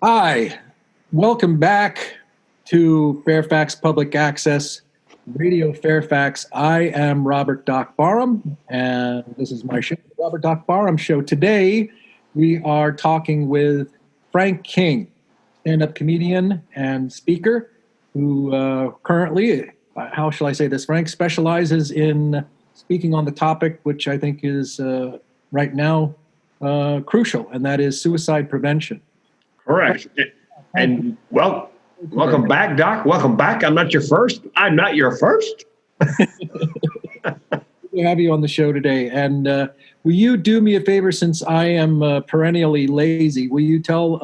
Hi, welcome back to Fairfax Public Access Radio Fairfax. I am Robert Doc Barham, and this is my show, the Robert Doc Barham Show. Today, we are talking with Frank King, stand-up comedian and speaker, who currently, how shall I say this, Frank specializes in speaking on the topic, which I think is right now crucial, and that is suicide prevention. Correct. And welcome back, Doc. Welcome back. I'm not your first. I'm not your first. To have you on the show today. And will you do me a favor, since I am perennially lazy? Will you tell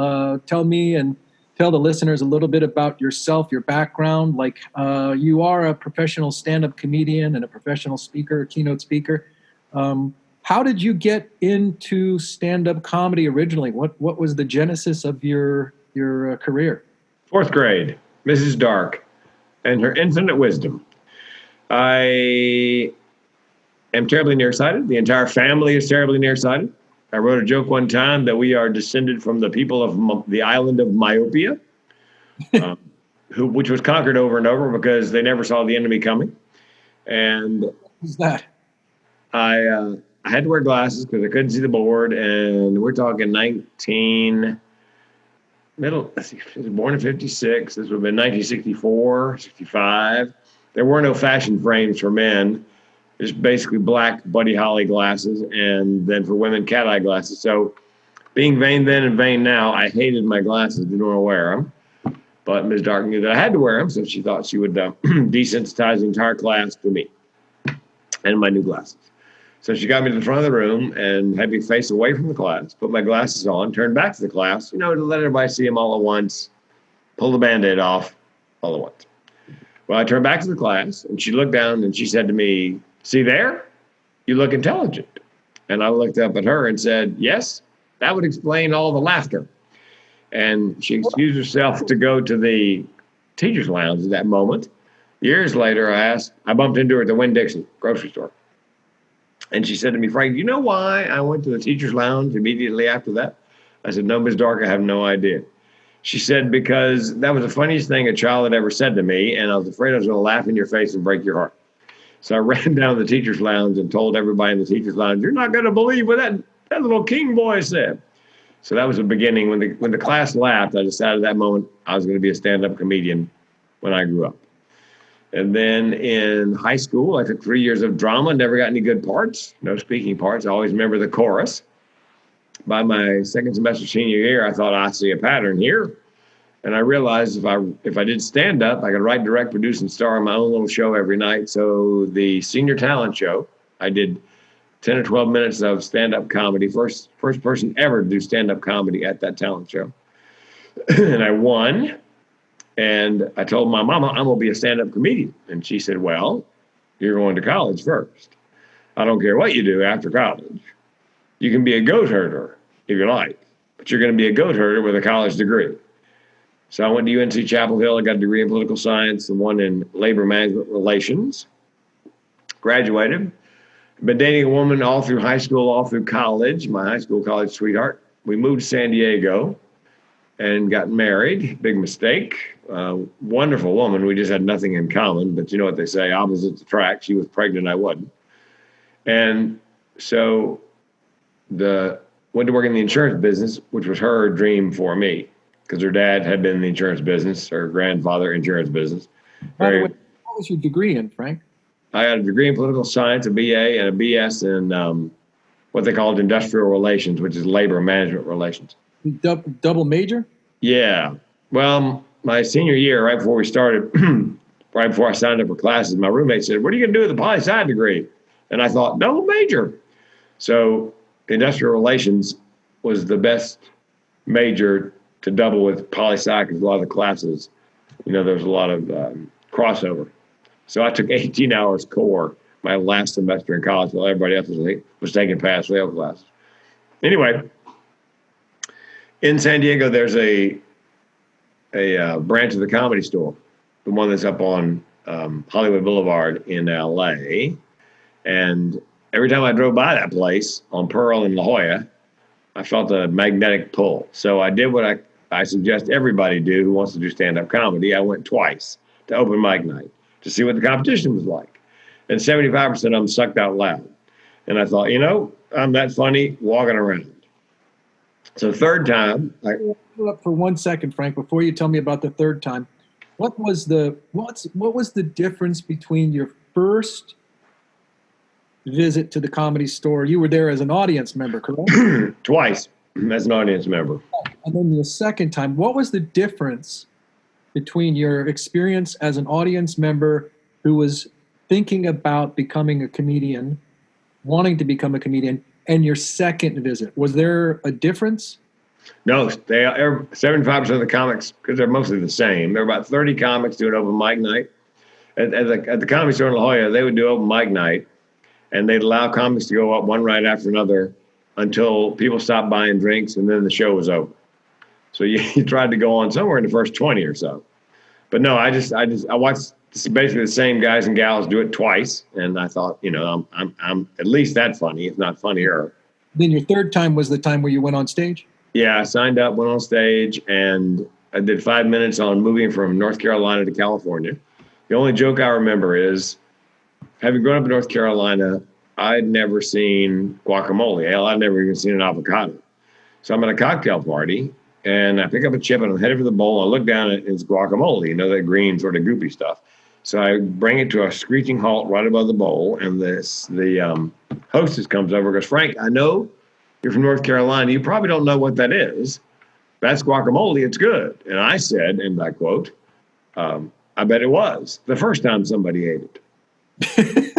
me and tell the listeners a little bit about yourself, your background? Like you are a professional stand-up comedian and a professional speaker, keynote speaker. How did you get into stand-up comedy originally? What was the genesis of your career? Fourth grade, Mrs. Dark and her infinite wisdom. I am terribly nearsighted. The entire family is terribly nearsighted. I wrote a joke one time that we are descended from the people of the island of myopia, which was conquered over and over because they never saw the enemy coming. And who's that? I had to wear glasses because I couldn't see the board, and we're talking I was born in 56. This would have been 1964, 65. There were no fashion frames for men, just basically black Buddy Holly glasses, and then for women, cat eye glasses. So being vain then and vain now, I hated my glasses, didn't want to wear them. But Ms. Dark knew that I had to wear them, so she thought she would desensitize the entire class to me and my new glasses. So she got me to the front of the room and had me face away from the class, put my glasses on, turned back to the class, to let everybody see them all at once, pull the Band-Aid off all at once. Well, I turned back to the class, and she looked down, and she said to me, "See there? You look intelligent." And I looked up at her and said, "Yes, that would explain all the laughter." And she excused herself to go to the teacher's lounge at that moment. Years later, I bumped into her at the Winn-Dixie grocery store. And she said to me, "Frank, do you know why I went to the teacher's lounge immediately after that?" I said, "No, Ms. Dark, I have no idea." She said, "Because that was the funniest thing a child had ever said to me, and I was afraid I was going to laugh in your face and break your heart." So I ran down to the teacher's lounge and told everybody in the teacher's lounge, "You're not going to believe what that little King boy said." So that was the beginning. When the class laughed, I decided at that moment I was going to be a stand-up comedian when I grew up. And then in high school, I took 3 years of drama, never got any good parts, no speaking parts. I always remember the chorus. By my second semester senior year, I thought, I see a pattern here. And I realized if I did stand up, I could write, direct, produce, and star in my own little show every night. So the senior talent show, I did 10 or 12 minutes of stand-up comedy, first person ever to do stand-up comedy at that talent show. And I won. And I told my mama, "I'm going to be a stand-up comedian." And she said, "Well, you're going to college first. I don't care what you do after college. You can be a goat herder if you like, but you're going to be a goat herder with a college degree." So I went to UNC Chapel Hill. I got a degree in political science and one in labor management relations. Graduated. Been dating a woman all through high school, all through college, my high school college sweetheart. We moved to San Diego and got married. Big mistake. Wonderful woman. We just had nothing in common, but you know what they say, opposites attract. She was pregnant, I wasn't. And so went to work in the insurance business, which was her dream for me, because her dad had been in the insurance business, her grandfather insurance business. By the way, what was your degree in, Frank? I got a degree in political science, a BA, and a BS in what they called industrial relations, which is labor management relations. Double major? Yeah. Well, my senior year, right before we started, right before I signed up for classes, my roommate said, "What are you going to do with a poli-sci degree?" And I thought, double major. So industrial relations was the best major to double with poli-sci because a lot of the classes, there was a lot of crossover. So I took 18 hours core my last semester in college while everybody else was taking pass-fail classes. Anyway, in San Diego, there's a branch of the Comedy Store, the one that's up on Hollywood Boulevard in LA. And every time I drove by that place on Pearl and La Jolla, I felt a magnetic pull. So I did what I I suggest everybody do who wants to do stand-up comedy. I went twice to open mic night to see what the competition was like. And 75% of them sucked out loud. And I thought, I'm that funny walking around. So third time. Hold up for 1 second, Frank, before you tell me about the third time. What was the difference between your first visit to the Comedy Store? You were there as an audience member, correct? Twice as an audience member. And then the second time, what was the difference between your experience as an audience member who was thinking about becoming a comedian, wanting to become a comedian, and your second visit? Was there a difference? No, 75% of the comics, because they're mostly the same. There were about 30 comics doing open mic night. At the Comedy Store in La Jolla, they would do open mic night, and they'd allow comics to go up one right after another until people stopped buying drinks, and then the show was over. So you tried to go on somewhere in the first 20 or so. But no, I watched basically the same guys and gals do it twice, and I thought, I'm at least that funny, if not funnier. Then your third time was the time where you went on stage? Yeah, I signed up, went on stage, and I did 5 minutes on moving from North Carolina to California. The only joke I remember is, having grown up in North Carolina, I'd never seen guacamole. Hell, I'd never even seen an avocado. So I'm at a cocktail party, and I pick up a chip, and I'm headed for the bowl. I look down, and it's guacamole, that green sort of goopy stuff. So I bring it to a screeching halt right above the bowl, and the hostess comes over and goes, "Frank, I know you're from North Carolina. You probably don't know what that is. That's guacamole. It's good." And I said, and I quote, "I bet it was the first time somebody ate it."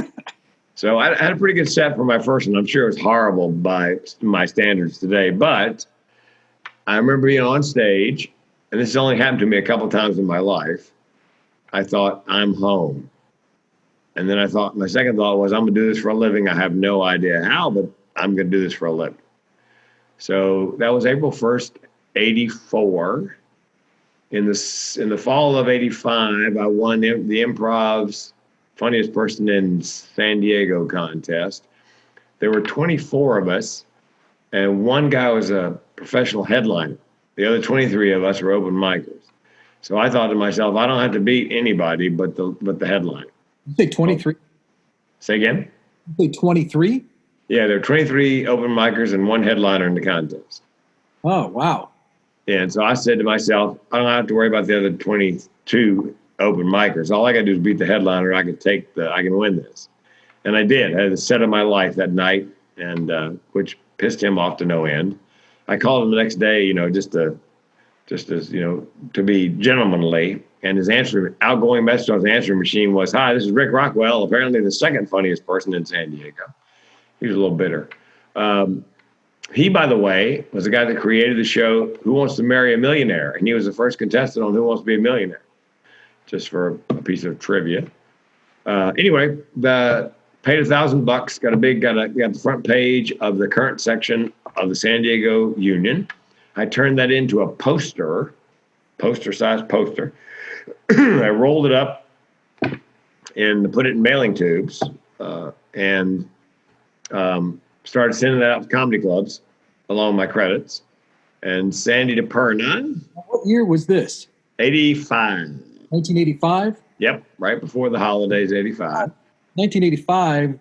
So I had a pretty good set for my first one. I'm sure it was horrible by my standards today, but I remember being on stage, and this has only happened to me a couple of times in my life. I thought, I'm home. And then I thought, my second thought was, I'm going to do this for a living. I have no idea how, but I'm going to do this for a living. So that was April 1st, 84. In the fall of 85, I won the Improv's Funniest Person in San Diego contest. There were 24 of us, and one guy was a professional headliner. The other 23 of us were open micers. So I thought to myself, I don't have to beat anybody but the headliner. You say 23? Say again? You say 23? Yeah, there were 23 open micers and one headliner in the contest. Oh, wow. And so I said to myself, I don't have to worry about the other 22 open micers. All I got to do is beat the headliner. I can win this. And I did. I had the set of my life that night, and which pissed him off to no end. I called him the next day, just as to be gentlemanly. And his outgoing message on his answering machine was, "Hi, this is Rick Rockwell, apparently the second funniest person in San Diego." He was a little bitter. He, by the way, was the guy that created the show Who Wants to Marry a Millionaire? And he was the first contestant on Who Wants to Be a Millionaire, just for a piece of trivia. Anyway, paid $1,000, got the front page of the current section of the San Diego Union. I turned that into a poster-sized poster. I rolled it up and put it in mailing tubes, and started sending that out to comedy clubs along with my credits. And Sandy DePerna. What year was this? 85. 1985? Yep, right before the holidays, 85. 1985,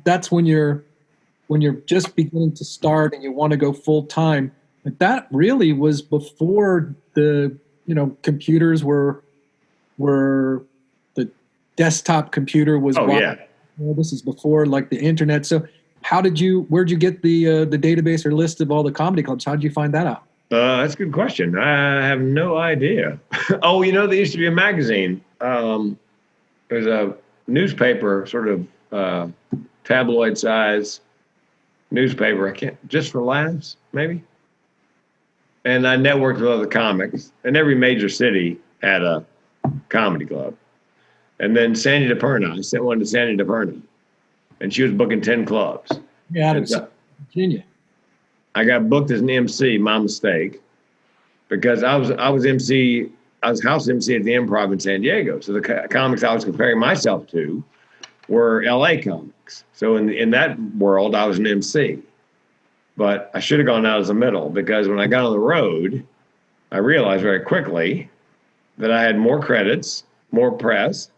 that's when you're just beginning to start and you want to go full time. But that really was before the computers were the desktop computer was. Oh yeah. This is before like the internet. So where'd you get the database or list of all the comedy clubs? How did you find that out? That's a good question. I have no idea. Oh, there used to be a magazine. There's a newspaper, sort of tabloid size newspaper. Just for laughs, maybe. And I networked with other comics, and every major city had a comedy club. And then Sandy DePerna, I sent one to Sandy DePerna, and she was booking 10 clubs. Yeah, out of Virginia. I got booked as an MC, my mistake, because I was house MC at the Improv in San Diego. So the comics I was comparing myself to were LA comics. So in that world, I was an MC. But I should have gone out as a middle, because when I got on the road, I realized very quickly that I had more credits, more press,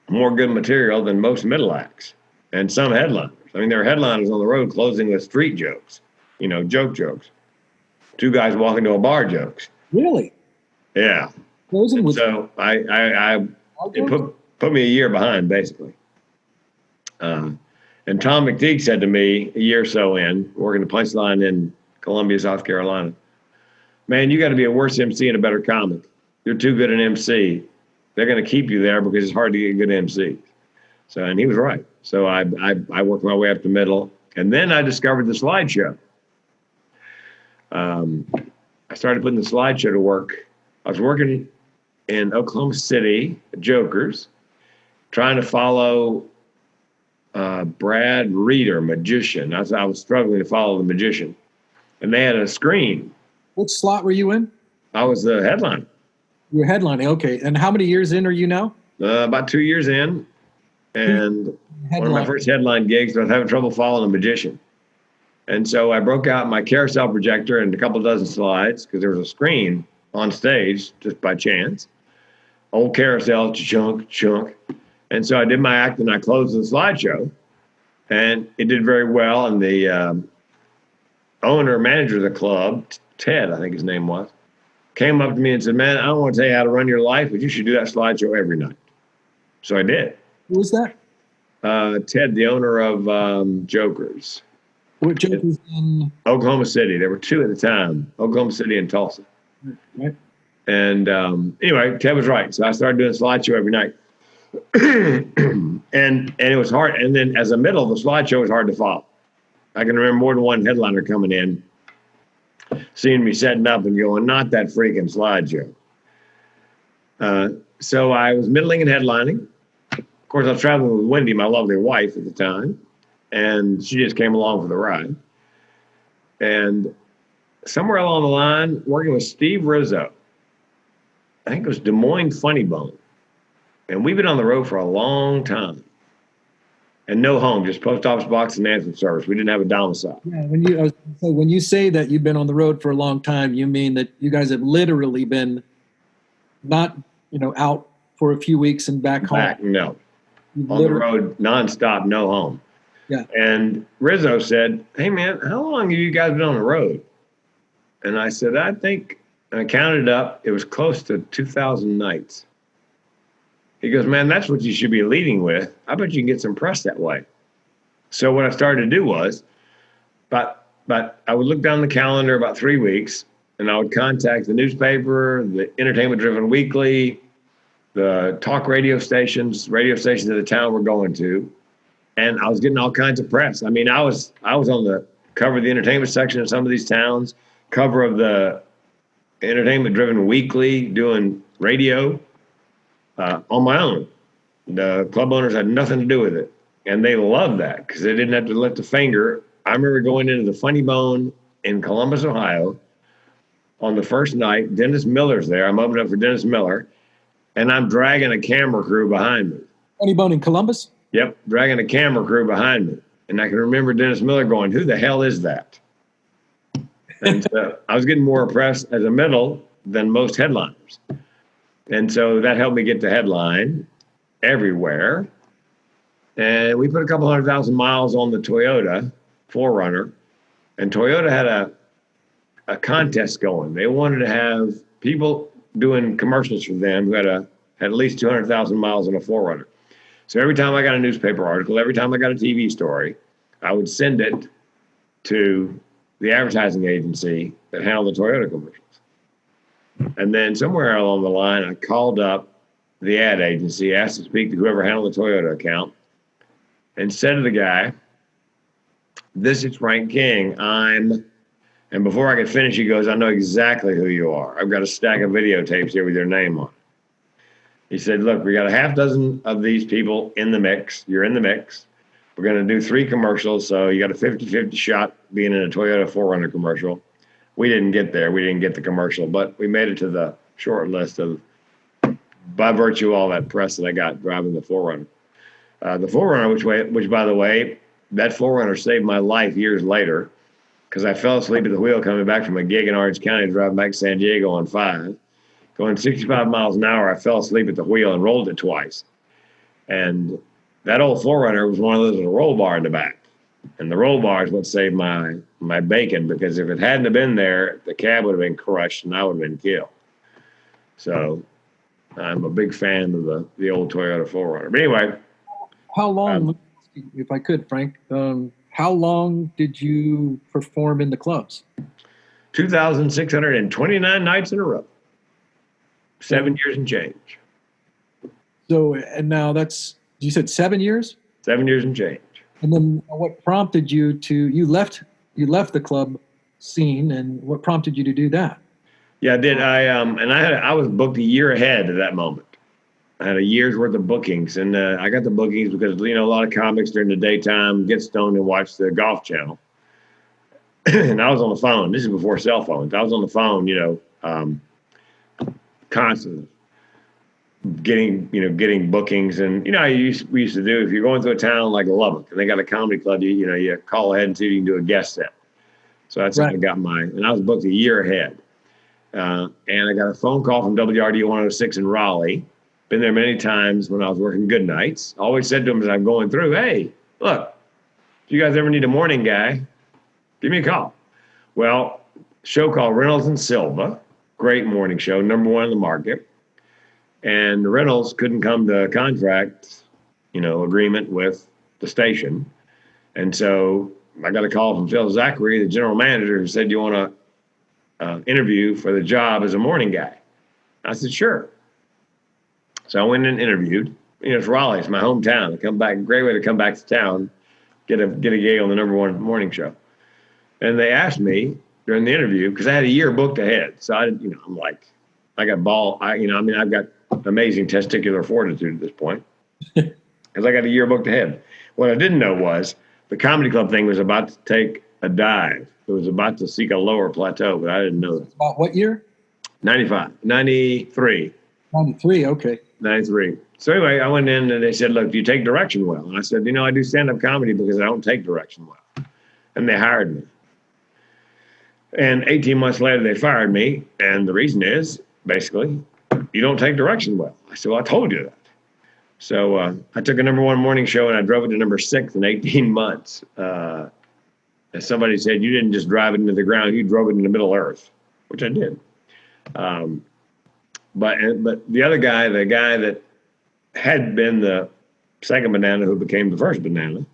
more good material than most middle acts and some headliners. I mean, there are headliners on the road closing with street jokes, joke jokes. Two guys walking to a bar jokes. Really? Yeah. Closing with so it put me a year behind, basically. And Tom McTeague said to me a year or so in, working the punchline in Columbia, South Carolina, man, you got to be a worse MC and a better comic. You're too good an MC. They're going to keep you there because it's hard to get good MCs. So, and he was right. So I worked my way up the middle. And then I discovered the slideshow. I started putting the slideshow to work. I was working in Oklahoma City, Jokers, trying to follow Brad Reeder, magician. I was struggling to follow the magician. And they had a screen. What slot were you in? I was the headliner. You were headlining, okay. And how many years in are you now? About 2 years in. And one of my first headline gigs, I was having trouble following the magician. And so I broke out my carousel projector and a couple dozen slides because there was a screen on stage just by chance. Old carousel, chunk. And so I did my act and I closed the slideshow. And it did very well. And the manager of the club, Ted, I think his name was, came up to me and said, man, I don't want to tell you how to run your life, but you should do that slideshow every night. So I did. Who was that? Ted, the owner of Jokers. What Jokers in? Oklahoma City. There were two at the time, Oklahoma City and Tulsa. Right. And anyway, Ted was right. So I started doing a slideshow every night. and it was hard. And then as a middle, the slideshow was hard to follow. I can remember more than one headliner coming in, seeing me setting up and going, not that freaking slideshow. So I was middling and headlining. Of course, I was traveling with Wendy, my lovely wife at the time, and she just came along for the ride. And somewhere along the line, working with Steve Rizzo, I think it was Des Moines Funny Bone. And we've been on the road for a long time. And no home, just post office box and answering service. We didn't have a domicile. Yeah, when you say that you've been on the road for a long time, you mean that you guys have literally been not, out for a few weeks and back home. No. On the road, nonstop, no home. Yeah. And Rizzo said, hey, man, how long have you guys been on the road? And I said, I counted up, it was close to 2,000 nights. He goes, man, that's what you should be leading with. I bet you can get some press that way. So what I started to do was, but I would look down the calendar about 3 weeks, and I would contact the newspaper, the entertainment-driven weekly, the talk radio stations of the town we're going to, and I was getting all kinds of press. I mean, I was on the cover of the entertainment section of some of these towns, cover of the entertainment-driven weekly, doing radio on my own. The club owners had nothing to do with it, and they loved that because they didn't have to lift a finger. I remember going into the Funny Bone in Columbus, Ohio, on the first night. Dennis Miller's there. I'm opening up for Dennis Miller. And I'm dragging a camera crew behind me. Funny Bone in Columbus? Yep, dragging a camera crew behind me. And I can remember Dennis Miller going, who the hell is that? And so I was getting more press as a middle than most headliners. And so that helped me get to headline everywhere. And we put a couple 100,000 miles on the Toyota 4Runner. And Toyota had a contest going. They wanted to have people doing commercials for them who had at least 200,000 miles on a 4Runner. So every time I got a newspaper article, every time I got a TV story, I would send it to the advertising agency that handled the Toyota commercials. And then somewhere along the line, I called up the ad agency, asked to speak to whoever handled the Toyota account, and said to the guy, this is Frank King. And before I could finish, he goes, I know exactly who you are. I've got a stack of videotapes here with your name on it. He said, look, we got a half dozen of these people in the mix. You're in the mix. We're going to do 3 commercials, so you got a 50-50 shot being in a Toyota 4Runner commercial. We didn't get there. We didn't get the commercial, but we made it to the short list by virtue of all that press that I got driving the 4Runner. The 4Runner, which by the way, that 4Runner saved my life years later, because I fell asleep at the wheel coming back from a gig in Orange County, driving back to San Diego on 5. Going 65 miles an hour, I fell asleep at the wheel and rolled it twice. And that old 4Runner was one of those with a roll bar in the back. And the roll bar is what saved my bacon, because if it hadn't have been there, the cab would have been crushed and I would have been killed. So I'm a big fan of the old Toyota 4Runner. But anyway. How long, if I could, Frank, how long did you perform in the clubs? 2,629 nights in a row. 7 years and change. So, and now you said 7 years? 7 years and change. And then what prompted you you left the club scene, and what prompted you to do that? Yeah, I did. I was booked a year ahead of that moment. I had a year's worth of bookings, and I got the bookings because, a lot of comics during the daytime get stoned and watch the Golf Channel. And I was on the phone. This is before cell phones. I was on the phone, constantly getting bookings. And, we used to do, if you're going to a town like Lubbock and they got a comedy club, you call ahead and see if you can do a guest set. So that's how I got and I was booked a year ahead. And I got a phone call from WRD 106 in Raleigh. Been there many times when I was working good nights. Always said to them as I'm going through, hey, look, if you guys ever need a morning guy, give me a call. Well, show called Reynolds and Silva, great morning show, number 1 in the market. And Reynolds couldn't come to contract, agreement with the station. And so I got a call from Phil Zachary, the general manager, who said, you want to interview for the job as a morning guy? I said, sure. So I went and interviewed. It's Raleigh, it's my hometown. I come back, great way to come back to town, get a gig on the number 1 morning show. And they asked me during the interview, because I had a year booked ahead. So I'm like, I got I've got amazing testicular fortitude at this point, because I got a year booked ahead. What I didn't know was the comedy club thing was about to take a dive. It was about to seek a lower plateau, but I didn't know that. About what year? 93. 93, okay. 93. So anyway, I went in and they said, look, do you take direction well? And I said, I do stand-up comedy because I don't take direction well. And they hired me. And 18 months later, they fired me. And the reason is, basically, you don't take direction well. I said, well, I told you that. So I took a number 1 morning show and I drove it to number 6 in 18 months. And somebody said, you didn't just drive it into the ground, you drove it into Middle Earth, which I did. But the other guy, the guy that had been the second banana who became the first banana,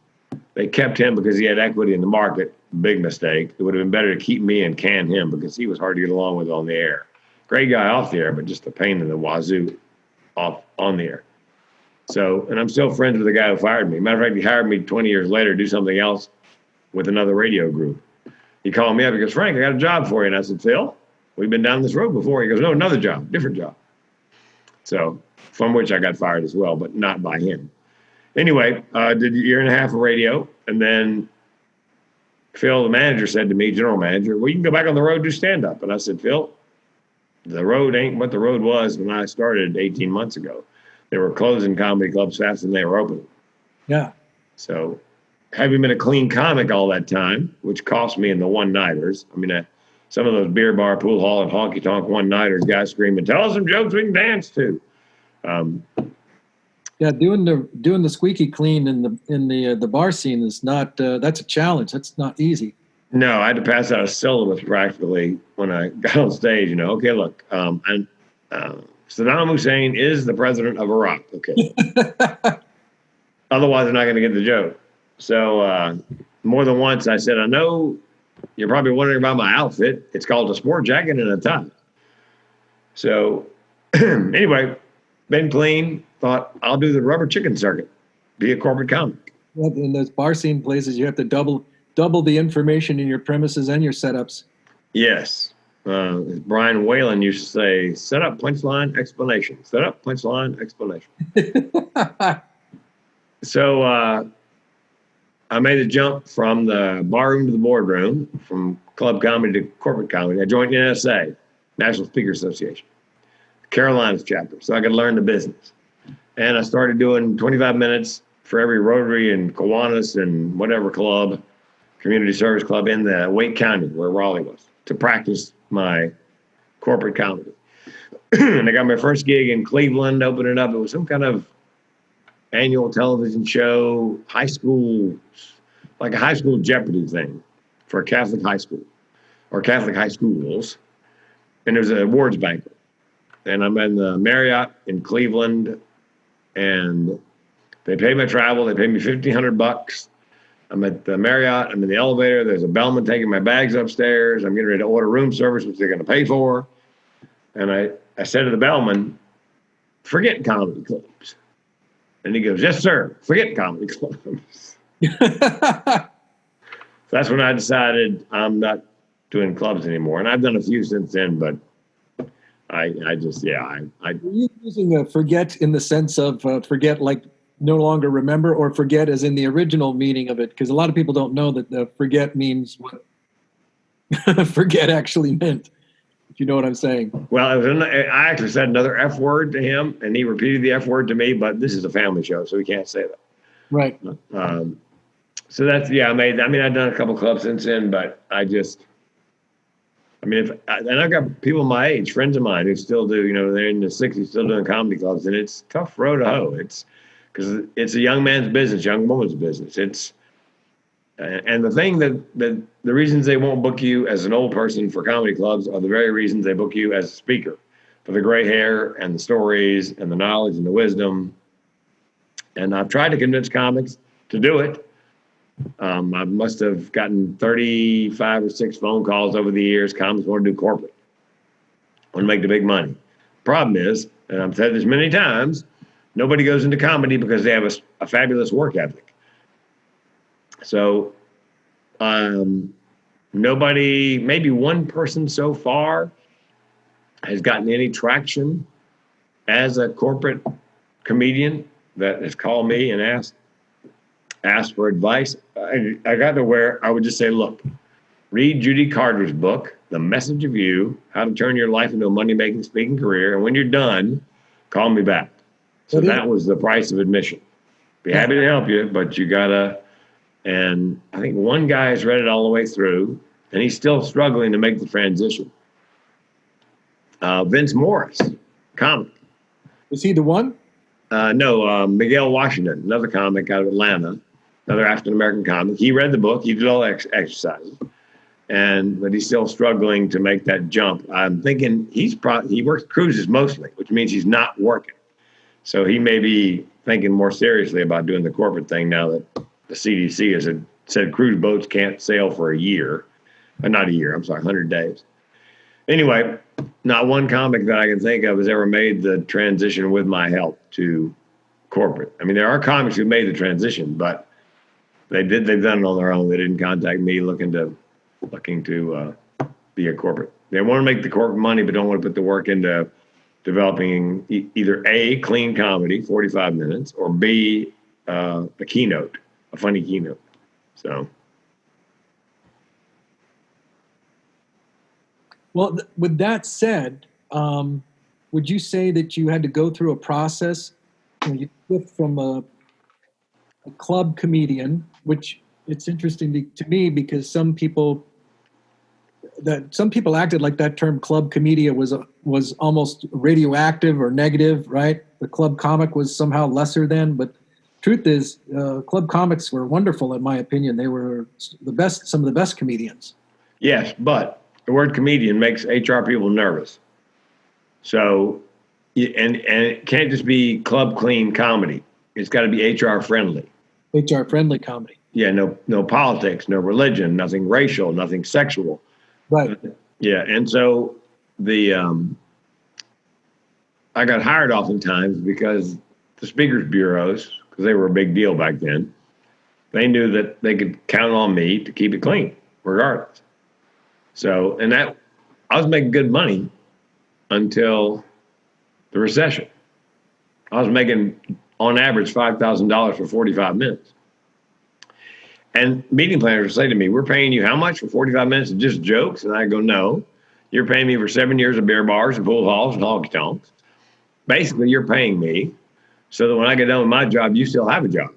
they kept him because he had equity in the market. Big mistake. It would have been better to keep me and can him because he was hard to get along with on the air. Great guy off the air, but just a pain in the wazoo on the air. So, and I'm still friends with the guy who fired me. Matter of fact, he hired me 20 years later to do something else with another radio group. He called me up. He goes, Frank, I got a job for you. And I said, Phil, we've been down this road before. He goes, no, another job, different job. So, from which I got fired as well, but not by him. Anyway, did a year and a half of radio. And then Phil, the manager, said to me, general manager, well, you can go back on the road, do stand-up. And I said, Phil, the road ain't what the road was when I started 18 months ago. They were closing comedy clubs faster than they were opening. Yeah. So having been a clean comic all that time, which cost me in the one-nighters, some of those beer bar, pool hall, and honky-tonk one-nighters, guys screaming, tell us some jokes we can dance to. Yeah, doing the squeaky clean in the bar scene is not that's a challenge. That's not easy. No, I had to pass out a syllabus practically when I got on stage. Okay, look, Saddam Hussein is the president of Iraq. Okay, otherwise, they're not going to get the joke. So more than once, I said, I know you're probably wondering about my outfit. It's called a sport jacket and a tie. So anyway, been clean. Thought I'll do the rubber chicken circuit, be a corporate comic. Well, in those bar scene places, you have to double the information in your premises and your setups. Yes. Brian Whalen used to say, set up, punchline, explanation. Set up, punchline, explanation. So I made the jump from the barroom to the boardroom, from club comedy to corporate comedy. I joined NSA, National Speakers Association, Carolinas chapter, so I could learn the business. And I started doing 25 minutes for every Rotary and Kiwanis and whatever club community service club in the Wake County where Raleigh was to practice my corporate comedy. And I got my first gig in Cleveland, opened it up. It was some kind of annual television show, high school, like a high school Jeopardy thing for a Catholic high school or Catholic high schools. And there was an awards banquet. And I'm in the Marriott in Cleveland, and they paid my travel. They paid me $1,500. I'm at the Marriott. I'm in the elevator. There's a bellman taking my bags upstairs. I'm getting ready to order room service, which they're going to pay for. And I said to the bellman, forget comedy clubs. And he goes, yes, sir, forget comedy clubs. So that's when I decided I'm not doing clubs anymore. And I've done a few since then, but I just, yeah. Were you using a forget in the sense of forget like no longer remember, or forget as in the original meaning of it? Because a lot of people don't know that the forget means what forget actually meant. If you know what I'm saying. Well, I actually said another F word to him, and he repeated the F word to me, but this is a family show, so we can't say that. Right. So that's, yeah, I've done a couple clubs since then, but and I've got people my age, friends of mine who still do, they're in the 60s, still doing comedy clubs, and it's a tough road to hoe. It's because it's a young man's business, young woman's business. And the thing that the reasons they won't book you as an old person for comedy clubs are the very reasons they book you as a speaker, for the gray hair and the stories and the knowledge and the wisdom. And I've tried to convince comics to do it. I must have gotten 35 or 6 phone calls over the years. Comics want to do corporate, want to make the big money. Problem is, and I've said this many times, nobody goes into comedy because they have a fabulous work ethic. So nobody, maybe one person so far has gotten any traction as a corporate comedian that has called me and asked for advice. I got to where I would just say, look, read Judy Carter's book, The Message of You, How to Turn Your Life into a Money-Making Speaking Career. And when you're done, call me back. So that was the price of admission. Be happy to help you, but you gotta, and I think one guy has read it all the way through, and he's still struggling to make the transition. Vince Morris, comic. Is he the one? No, Miguel Washington, another comic out of Atlanta, another African-American comic. He read the book. He did all the exercises, but he's still struggling to make that jump. I'm thinking he works cruises mostly, which means he's not working. So he may be thinking more seriously about doing the corporate thing now that the CDC has said cruise boats can't sail for a year. Not a year, I'm sorry, 100 days. Anyway, not one comic that I can think of has ever made the transition with my help to corporate. I mean, there are comics who made the transition, but they've done it on their own. They didn't contact me looking to be a corporate. They want to make the corporate money, but don't want to put the work into developing either A, clean comedy, 45 minutes, or B, a keynote, a funny keynote. So. Well, with that said, would you say that you had to go through a process? You flipped from a club comedian, which it's interesting to me because some people acted like that term club comedia was almost radioactive or negative, right? The club comic was somehow lesser than, but truth is, club comics were wonderful in my opinion. They were some of the best comedians. Yes, but the word comedian makes HR people nervous. So, and it can't just be club clean comedy. It's got to be HR friendly. HR friendly comedy. Yeah, no politics, no religion, nothing racial, nothing sexual. Right. Yeah, and so I got hired oftentimes because the speakers bureaus, because they were a big deal back then, they knew that they could count on me to keep it clean, regardless. So, and that I was making good money until the recession. I was making on average $5,000 for 45 minutes. And meeting planners would say to me, we're paying you how much for 45 minutes of just jokes? And I go, no, you're paying me for 7 years of beer bars and pool halls and honky tonks. Basically, you're paying me so that when I get done with my job, you still have a job.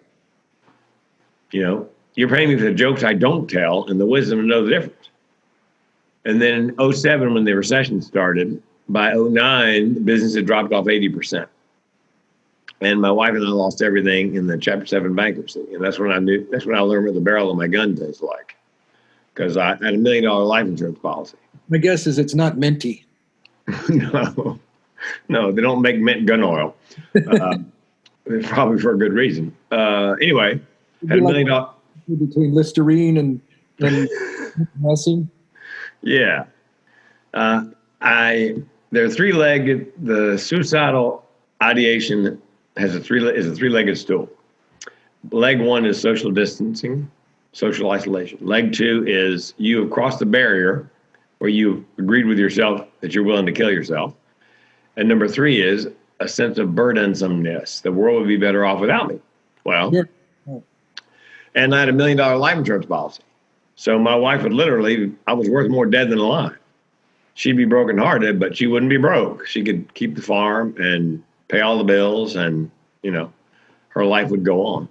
you're paying me for the jokes I don't tell and the wisdom to know the difference. And then in '07, when the recession started, by '09, business had dropped off 80%. And my wife and I lost everything in the Chapter 7 bankruptcy. And that's when I learned what the barrel of my gun tastes like. Because I had $1 million life insurance policy. My guess is it's not minty. No, they don't make mint gun oil. Probably for a good reason. Anyway, had $1 million. Between Listerine and messing. Yeah. They're three-legged. The suicidal ideation is a three-legged stool. Leg one is social distancing, social isolation. Leg two is you have crossed the barrier where you've agreed with yourself that you're willing to kill yourself. And number three is a sense of burdensomeness. The world would be better off without me. Well, yeah. And I had $1 million life insurance policy. So my wife would literally, I was worth more dead than alive. She'd be brokenhearted, but she wouldn't be broke. She could keep the farm and pay all the bills, and, her life would go on.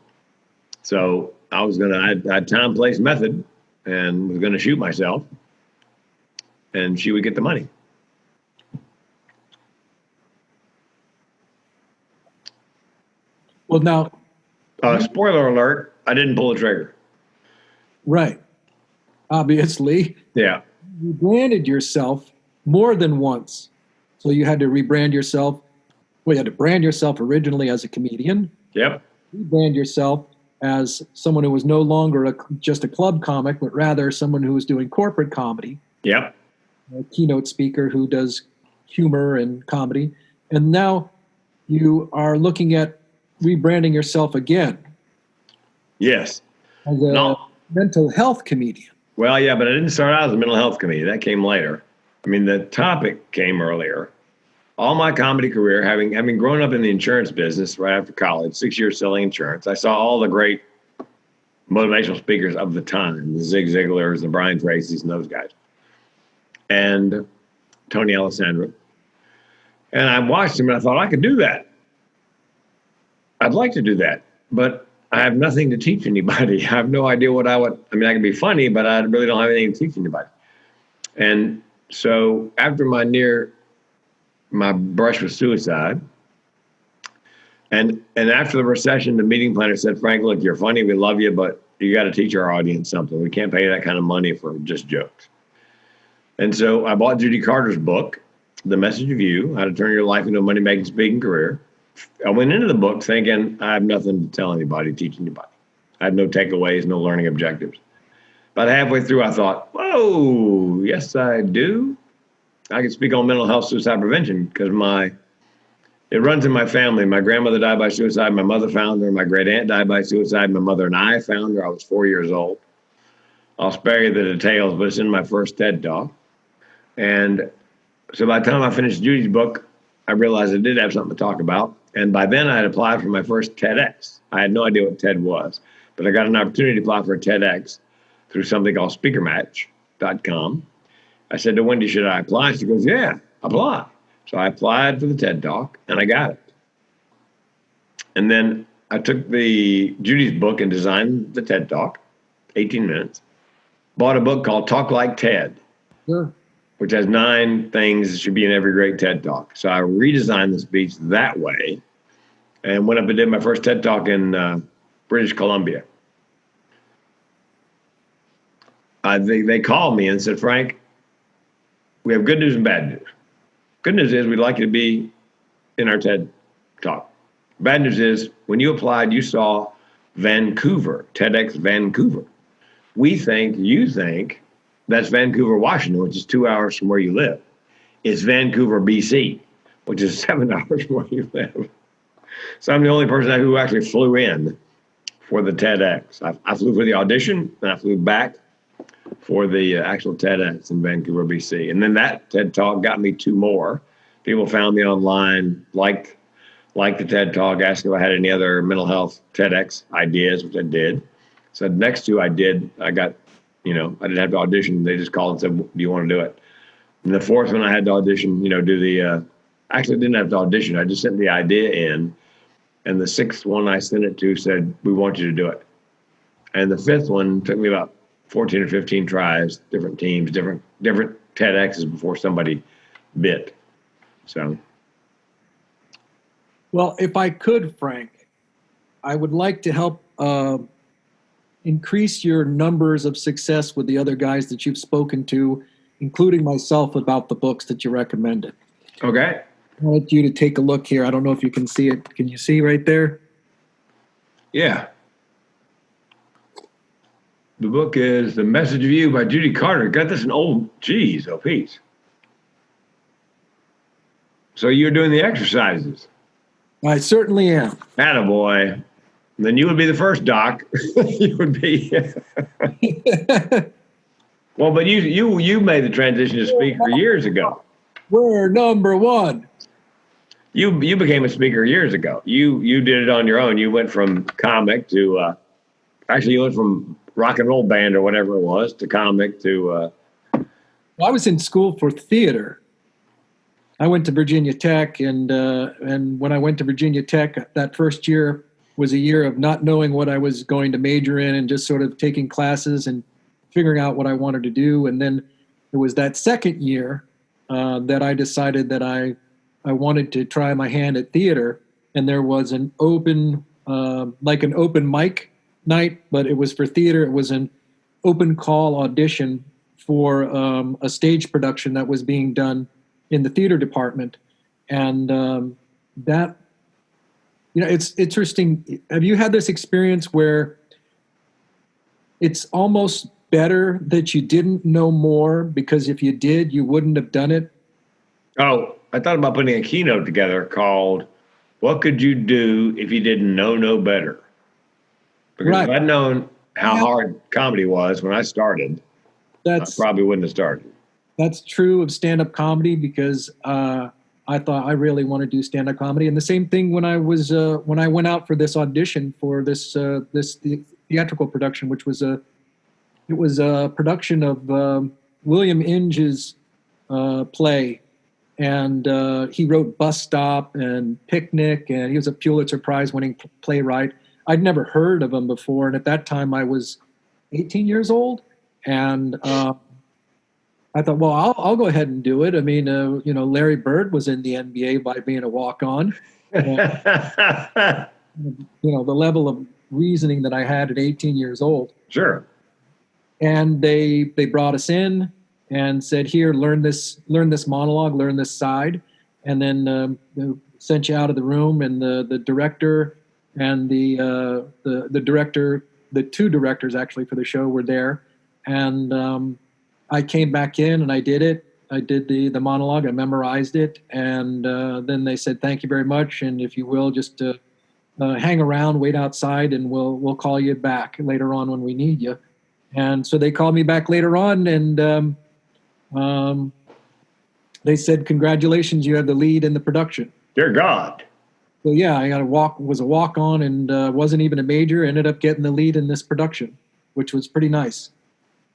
So I had time, place, method, and was going to shoot myself, and she would get the money. Well, now, spoiler alert, I didn't pull the trigger. Right. Obviously. Yeah. You branded yourself more than once. So you had to rebrand yourself. Well, you had to brand yourself originally as a comedian. Yep. Rebrand yourself as someone who was no longer just a club comic, but rather someone who was doing corporate comedy. Yep. A keynote speaker who does humor and comedy. And now you are looking at rebranding yourself again. Yes. As a mental health comedian. Well, yeah, but I didn't start out as a mental health comedian. That came later. I mean, the topic came earlier. All my comedy career, having grown up in the insurance business right after college, 6 years selling insurance, I saw all the great motivational speakers of the time, the Zig Ziglars, the Brian Tracy's, and those guys, and Tony Alessandro. And I watched them, and I thought, I could do that. I'd like to do that, but I have nothing to teach anybody. I have no idea what I can be funny, but I really don't have anything to teach anybody. And so after my brush with suicide, and after the recession, the meeting planner said, Frank, look, you're funny, we love you, but you got to teach our audience something. We can't pay that kind of money for just jokes. And so I bought Judy Carter's book, The Message of You, How to Turn Your Life into a Money-Making Speaking Career. I went into the book thinking I have nothing to tell anybody, teach anybody. I had no takeaways, no learning objectives. About halfway through, I thought, whoa, yes, I do. I can speak on mental health suicide prevention because it runs in my family. My grandmother died by suicide. My mother found her. My great aunt died by suicide. My mother and I found her. I was 4 years old. I'll spare you the details, but it's in my first TED Talk. And so by the time I finished Judy's book, I realized I did have something to talk about. And by then I had applied for my first TEDx. I had no idea what TED was, but I got an opportunity to apply for a TEDx through something called speakermatch.com. I said to Wendy, should I apply? She goes, yeah, apply. So I applied for the TED Talk and I got it. And then I took Judy's book and designed the TED Talk, 18 minutes, bought a book called Talk Like TED. Sure. Which has 9 things that should be in every great TED Talk. So I redesigned the speech that way and went up and did my first TED Talk in British Columbia. They called me and said, Frank, we have good news and bad news. Good news is we'd like you to be in our TED Talk. Bad news is when you applied, you saw Vancouver, TEDx Vancouver. You think that's Vancouver, Washington, which is 2 hours from where you live. It's Vancouver, BC, which is 7 hours from where you live. So I'm the only person who actually flew in for the TEDx. I flew for the audition, and I flew back for the actual TEDx in Vancouver, BC. And then that TED Talk got me 2 more. People found me online, liked the TED Talk, asked if I had any other mental health TEDx ideas, which I did. So the next 2 I did, I got, I didn't have to audition. They just called and said, do you want to do it? And the 4th one I had to audition, actually didn't have to audition. I just sent the idea in. And the 6th one I sent it to said, we want you to do it. And the fifth one took me about 14 or 15 tries, different teams, different TEDx's before somebody bit. So. Well, if I could, Frank, I would like to help increase your numbers of success with the other guys that you've spoken to, including myself, about the books that you recommended. Okay. I want you to take a look here. I don't know if you can see it. Can you see right there? Yeah. The book is The Message of You by Judy Carter. Got this in old, geez, oh, Pete. So you're doing the exercises. I certainly am. Attaboy. Then you would be the first doc. You would be. Well, but you made the transition to speaker years ago. We're number one. You became a speaker years ago. You did it on your own. You went from comic to actually you went from rock and roll band or whatever it was to comic to. Well, I was in school for theater. I went to Virginia Tech, and when I went to Virginia Tech, that first year was a year of not knowing what I was going to major in and just sort of taking classes and figuring out what I wanted to do. And then it was that second year that I decided that I wanted to try my hand at theater. And there was an open, like an open mic night, but it was for theater. It was an open call audition for a stage production that was being done in the theater department. And that, it's interesting. Have you had this experience where it's almost better that you didn't know more, because if you did, you wouldn't have done it? Oh, I thought about putting a keynote together called "What Could You Do If You Didn't Know No Better?" Because Right. if I'd known how hard comedy was when I started, I probably wouldn't have started. That's true of stand-up comedy, because I thought I really want to do stand-up comedy. And the same thing when I went out for this audition for this theatrical production, which was a production of William Inge's play, and he wrote Bus Stop and Picnic, and he was a Pulitzer Prize winning playwright. I'd never heard of him before, and at that time I was 18 years old, and I thought, well, I'll go ahead and do it. I mean, Larry Bird was in the NBA by being a walk-on. The level of reasoning that I had at 18 years old. Sure. And they brought us in and said, here, learn this monologue, learn this side. And then they sent you out of the room, and the director and the director, the two directors actually for the show, were there. And I came back in and I did it. I did the monologue. I memorized it. And then they said, thank you very much. And if you will, just hang around, wait outside, and we'll call you back later on when we need you. And so they called me back later on, and they said, congratulations, you have the lead in the production. Dear God. So yeah, I was a walk-on, and wasn't even a major, ended up getting the lead in this production, which was pretty nice.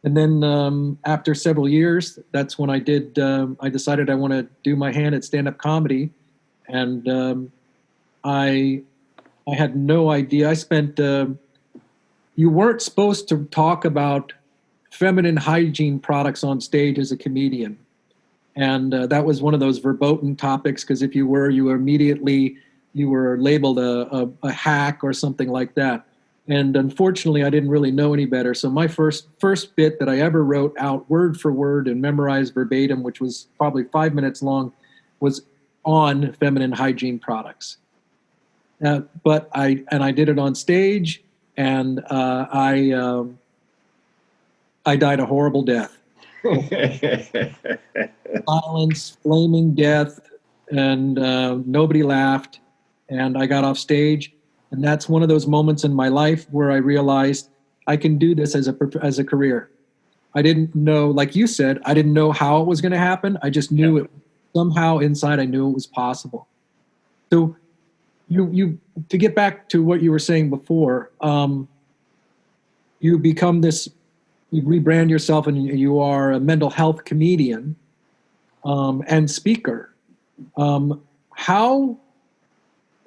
And then after several years, that's when I decided I want to do my hand at stand-up comedy. And I had no idea. I spent, you weren't supposed to talk about feminine hygiene products on stage as a comedian. And that was one of those verboten topics, because if you were labeled a hack or something like that. And unfortunately, I didn't really know any better. So my first bit that I ever wrote out word for word and memorized verbatim, which was probably 5 minutes long, was on feminine hygiene products. But I did it on stage, and I died a horrible death. Silence, flaming death, and nobody laughed. And I got off stage. And that's one of those moments in my life where I realized I can do this as a career. I didn't know, like you said, I didn't know how it was going to happen. I just knew it somehow inside. I knew it was possible. So you to get back to what you were saying before, you become this, you rebrand yourself, and you are a mental health comedian and speaker.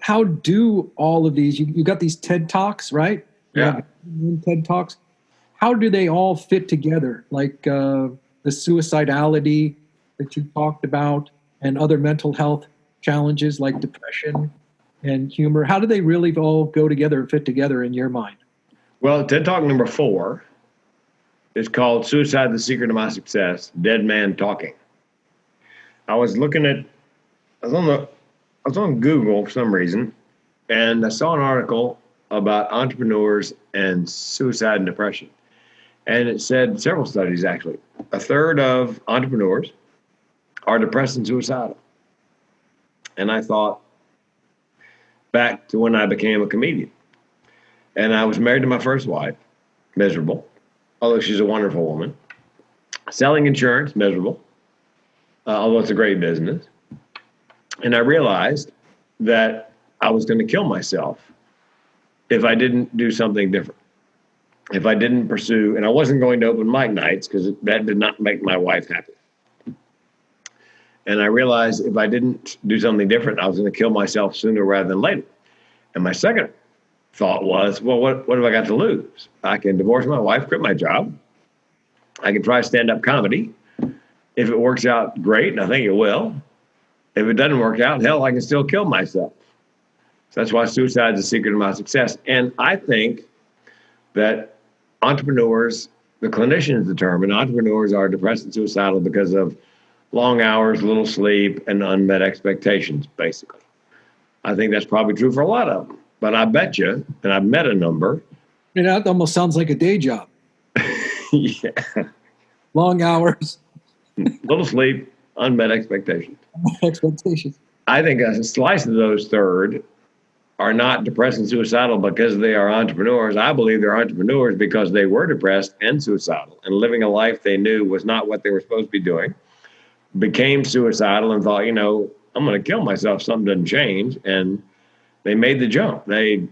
How do all of these, you got these TED Talks, right? have in TED Talks. How do they all fit together? Like the suicidality that you talked about and other mental health challenges like depression and humor. How do they really all go together and fit together in your mind? Well, TED Talk number 4 is called Suicide, the Secret of My Success, Dead Man Talking. I was on Google for some reason, and I saw an article about entrepreneurs and suicide and depression. And it said several studies, actually. A third of entrepreneurs are depressed and suicidal. And I thought back to when I became a comedian. And I was married to my first wife, miserable, although she's a wonderful woman. Selling insurance, miserable, although it's a great business. And I realized that I was going to kill myself if I didn't do something different. If I didn't pursue, and I wasn't going to open mic nights because that did not make my wife happy. And I realized if I didn't do something different, I was going to kill myself sooner rather than later. And my second thought was, well, what have I got to lose? I can divorce my wife, quit my job. I can try stand-up comedy. If it works out, great, and I think it will. If it doesn't work out, hell, I can still kill myself. So that's why suicide is the secret of my success. And I think that entrepreneurs, the clinicians determine entrepreneurs are depressed and suicidal because of long hours, little sleep, and unmet expectations, basically. I think that's probably true for a lot of them. But I bet you, and I've met a number. That almost sounds like a day job. Yeah. Long hours. Little sleep, unmet expectations. Expectations. I think a slice of those third are not depressed and suicidal because they are entrepreneurs. I believe they're entrepreneurs because they were depressed and suicidal and living a life they knew was not what they were supposed to be doing, became suicidal and thought, I'm going to kill myself if something doesn't change. And they made the jump. They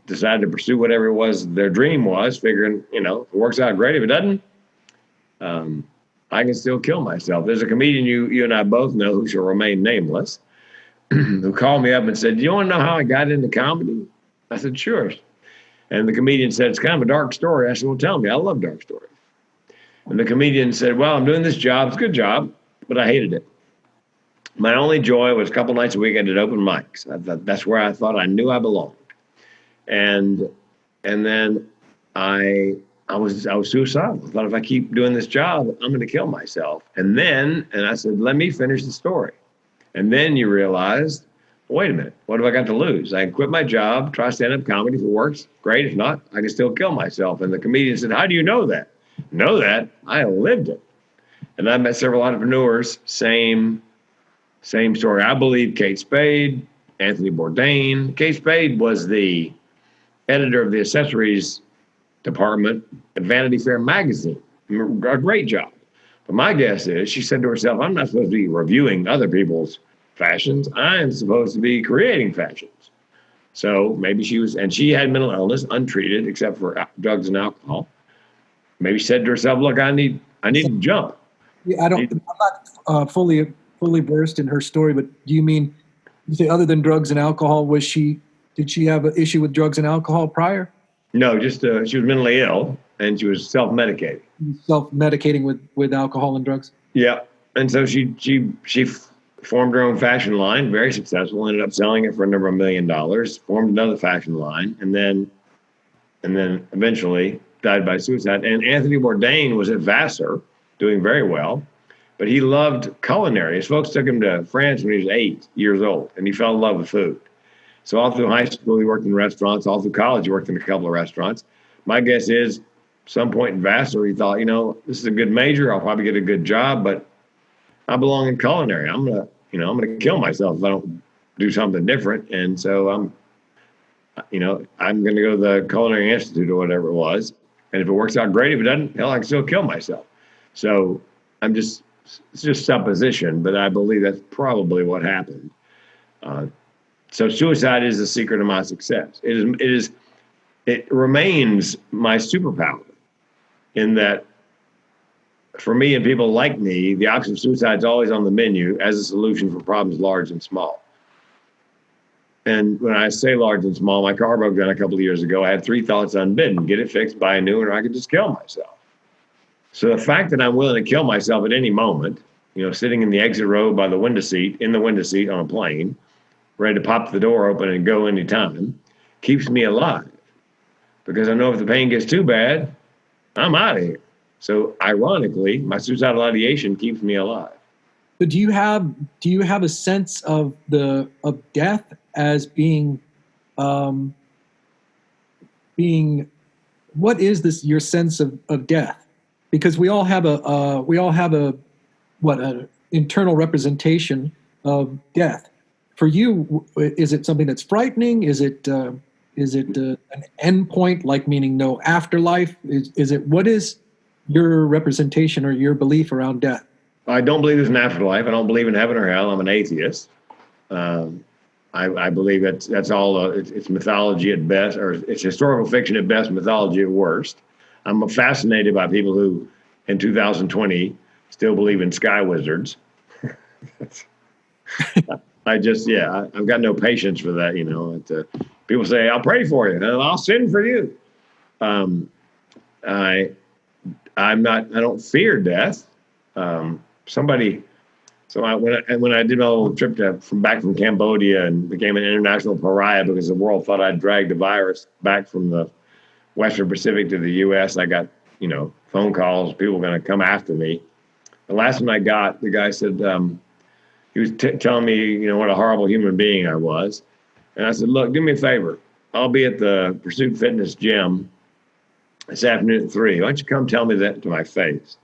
decided to pursue whatever it was their dream was, figuring, if it works out, great. If it doesn't, I can still kill myself. There's a comedian you and I both know who shall remain nameless, who called me up and said, do you want to know how I got into comedy? I said, sure. And the comedian said, it's kind of a dark story. I said, well, tell me. I love dark stories. And the comedian said, well, I'm doing this job. It's a good job, but I hated it. My only joy was a couple nights a week I did open mics. That's where I thought I knew I belonged. And then I was suicidal. I thought if I keep doing this job, I'm going to kill myself. And I said, let me finish the story. And then you realize, wait a minute, what have I got to lose? I can quit my job, try stand-up comedy. If it works, great. If not, I can still kill myself. And the comedian said, how do you know that? Know that? I lived it. And I met several entrepreneurs, same story. I believe Kate Spade, Anthony Bourdain. Kate Spade was the editor of the accessories department at Vanity Fair magazine. A great job. But my guess is she said to herself, I'm not supposed to be reviewing other people's fashions. I'm supposed to be creating fashions. So maybe she had mental illness, untreated, except for drugs and alcohol. Maybe she said to herself, look, I need to jump. Yeah, I'm not fully versed in her story, but do you say other than drugs and alcohol, did she have an issue with drugs and alcohol prior? No, just she was mentally ill and she was self-medicating. Self-medicating with alcohol and drugs? Yeah. And so she formed her own fashion line, very successful, ended up selling it for a number of $1 million, formed another fashion line, and then eventually died by suicide. And Anthony Bourdain was at Vassar, doing very well, but he loved culinary. His folks took him to France when he was 8 years old, and he fell in love with food. So all through high school, he worked in restaurants. All through college, he worked in a couple of restaurants. My guess is some point in Vassar, he thought, this is a good major. I'll probably get a good job, but I belong in culinary. I'm gonna kill myself if I don't do something different. And so I'm gonna go to the Culinary Institute or whatever it was. And if it works out great, if it doesn't, hell, I can still kill myself. So it's just supposition, but I believe that's probably what happened. So suicide is the secret of my success. It remains my superpower in that for me and people like me, the option of suicide is always on the menu as a solution for problems large and small. And when I say large and small, my car broke down a couple of years ago. I had three thoughts unbidden: get it fixed, buy a new one, or I could just kill myself. So the fact that I'm willing to kill myself at any moment, sitting in the exit row by the window seat, on a plane, ready to pop the door open and go anytime, keeps me alive. Because I know if the pain gets too bad, I'm out of here. So ironically, my suicidal ideation keeps me alive. But do you have a sense of death as being what is this your sense of death? Because we all have an internal representation of death. For you, is it something that's frightening? Is it an end point, like meaning no afterlife? Is it, what is your representation or your belief around death? I don't believe there's an afterlife. I don't believe in heaven or hell. I'm an atheist. I believe that's all. It's mythology at best, or it's historical fiction at best, mythology at worst. I'm fascinated by people who, in 2020, still believe in sky wizards. I've got no patience for that. People say, "I'll pray for you," and I'll sin for you. I don't fear death. When I did my little trip back from Cambodia and became an international pariah because the world thought I'd dragged the virus back from the Western Pacific to the U.S., I got phone calls. People were going to come after me. The last one I got, the guy said he was telling me what a horrible human being I was, and I said, "Look, do me a favor. I'll be at the Pursuit Fitness gym this afternoon at 3. Why don't you come tell me that to my face?"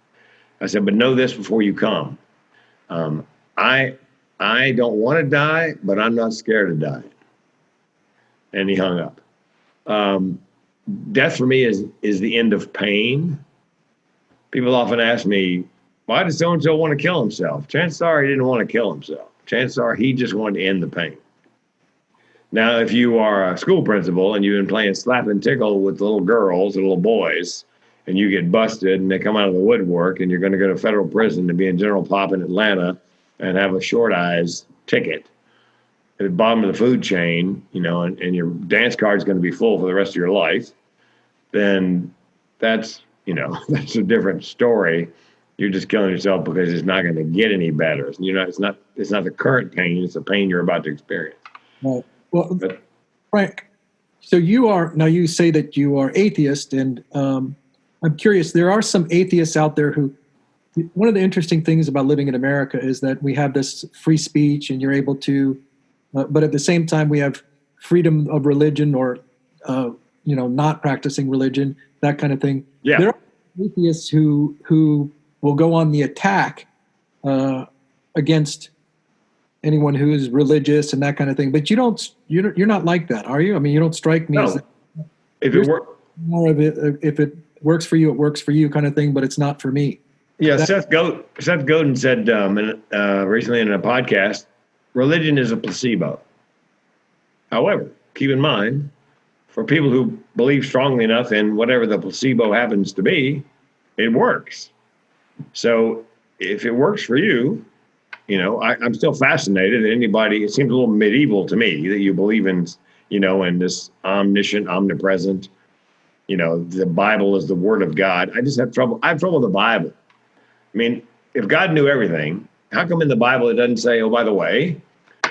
I said, "But know this before you come. I don't want to die, but I'm not scared of dying." And he hung up. Death for me is the end of pain. People often ask me, "Why does so-and-so want to kill himself?" Chances are he didn't want to kill himself. Chances are he just wanted to end the pain. Now, if you are a school principal and you've been playing slap and tickle with little girls and little boys, and you get busted and they come out of the woodwork and you're going to go to federal prison to be in General Pop in Atlanta and have a short eyes ticket at the bottom of the food chain, and your dance card is going to be full for the rest of your life, then that's a different story. You're just killing yourself because it's not going to get any better. It's not the current pain, it's the pain you're about to experience. Right. Well, Frank, so you say that you are atheist, and I'm curious, there are some atheists out there who, one of the interesting things about living in America is that we have this free speech and you're able to, but at the same time we have freedom of religion or, not practicing religion, that kind of thing. Yeah. There are atheists who will go on the attack against anyone who is religious and that kind of thing. But you're not like that, are you? I mean, you don't strike me as if it works. More of it, if it works for you, it works for you kind of thing, but it's not for me. Yeah, Seth Godin said recently in a podcast, religion is a placebo. However, keep in mind, for people who believe strongly enough in whatever the placebo happens to be, it works. So if it works for you, I'm still fascinated that anybody, it seems a little medieval to me that you believe in, in this omniscient, omnipresent, the Bible is the word of God. I have trouble with the Bible. I mean, if God knew everything, how come in the Bible it doesn't say, "Oh, by the way,